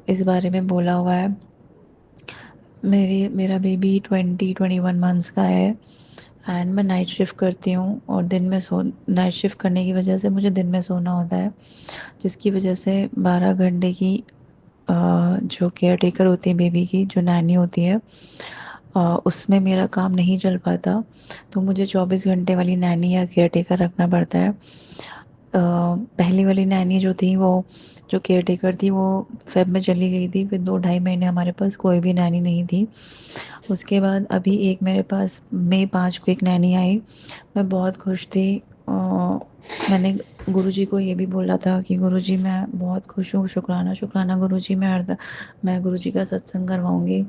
इस बारे में बोला हुआ है। मेरा बेबी 21 मंथ्स का है एंड मैं नाइट शिफ्ट करती हूँ और नाइट शिफ्ट करने की वजह से मुझे दिन में सोना होता है, जिसकी वजह से 12 घंटे की जो केयर टेकर होती है बेबी की, जो नैनी होती है, उसमें मेरा काम नहीं चल पाता। तो मुझे 24 घंटे वाली नैनी या केयर टेकर रखना पड़ता है। पहली वाली नैनी जो थी, वो जो केयर टेकर थी, वो फेब में चली गई थी। फिर 2 ढाई महीने हमारे पास कोई भी नैनी नहीं थी। उसके बाद अभी एक मेरे पास मई 5 को एक नैनी आई। मैं बहुत खुश थी। मैंने गुरुजी को ये भी बोला था कि गुरुजी मैं बहुत खुश हूँ, शुक्राना शुक्राना गुरुजी, मैं गुरुजी का सत्संग करवाऊँगी।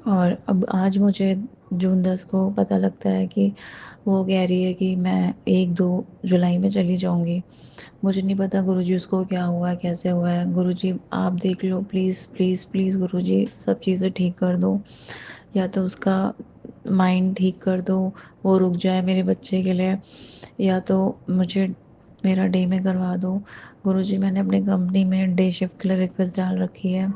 और अब आज मुझे जून 10 को पता लगता है कि वो कह रही है कि मैं 1-2 जुलाई में चली जाऊँगी। मुझे नहीं पता गुरुजी उसको क्या हुआ है, कैसे हुआ है। गुरुजी आप देख लो, प्लीज़ प्लीज़ प्लीज़ गुरुजी सब चीज़ें ठीक कर दो, या तो उसका माइंड ठीक कर दो, वो रुक जाए मेरे बच्चे के लिए, या तो मुझे मेरा डे में करवा दो। गुरुजी, मैंने अपनी कंपनी में डे शिफ्ट के लिए रिक्वेस्ट डाल रखी है।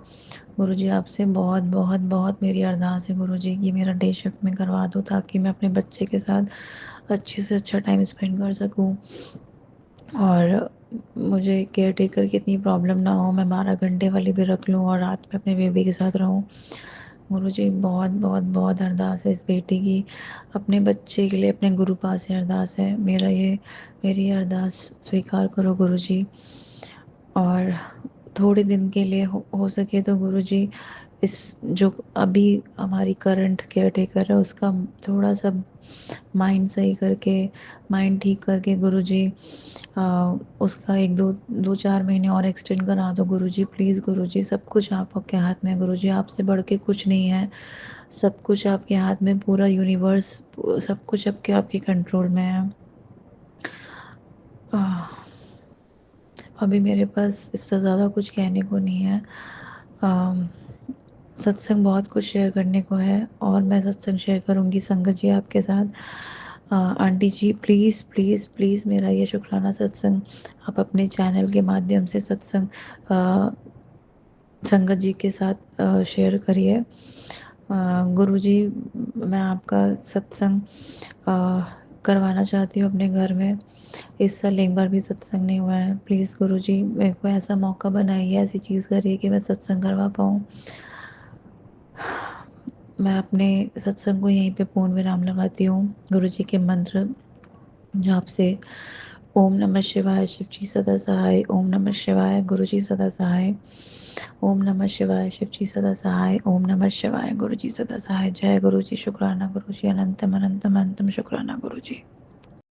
गुरुजी, आपसे बहुत बहुत बहुत मेरी अरदास है गुरुजी कि मेरा डे शिफ्ट में करवा दो, ताकि मैं अपने बच्चे के साथ अच्छे से अच्छा टाइम स्पेंड कर सकूँ और मुझे केयर टेकर की इतनी प्रॉब्लम ना हो। मैं 12 घंटे वाली भी रख लूँ और रात में अपने बेबी के साथ रहूँ। गुरुजी, बहुत बहुत बहुत अरदास है इस बेटी की, अपने बच्चे के लिए, अपने गुरु पास से अरदास है। मेरी अरदास स्वीकार करो गुरुजी। और थोड़े दिन के लिए हो सके तो गुरुजी इस जो अभी हमारी करंट केयर टेकर है उसका थोड़ा सा माइंड सही करके, माइंड ठीक करके गुरुजी उसका 2-4 महीने और एक्सटेंड करा दो गुरुजी, प्लीज़ गुरुजी। सब कुछ आपके हाथ में है गुरुजी, आपसे बढ़ के कुछ नहीं है। सब कुछ आपके हाथ में, पूरा यूनिवर्स सब कुछ आपके कंट्रोल में है। अभी मेरे पास इससे ज़्यादा कुछ कहने को नहीं है। सत्संग बहुत कुछ शेयर करने को है और मैं सत्संग शेयर करूँगी संगत जी आपके साथ। Aunty ji please please please मेरा ये शुक्राना सत्संग आप अपने चैनल के माध्यम से सत्संग संगत जी के साथ शेयर करिए। गुरुजी मैं आपका सत्संग करवाना चाहती हूँ अपने घर में। इस साल एक बार भी सत्संग नहीं हुआ है, प्लीज़ गुरुजी मेरे को ऐसा मौका बनाइए, ऐसी चीज़ करिए कि मैं सत्संग करवा पाऊँ। मैं अपने सत्संग को यहीं पे पूर्ण विराम लगाती हूँ गुरुजी के मंत्र जाप से। ओम नमः शिवाय, शिव जी सदा सहाय। ओम नमः शिवाय, गुरु जी सदा सहाय। ओम नमः शिवाय, शिव जी सदा सहाय। ओम नमः शिवाय, गुरु जी सदा सहाय। जय गुरु जी, शुक्राना गुरु जी, अनंतम अनंतम अनंतम शुक्राना गुरु जी।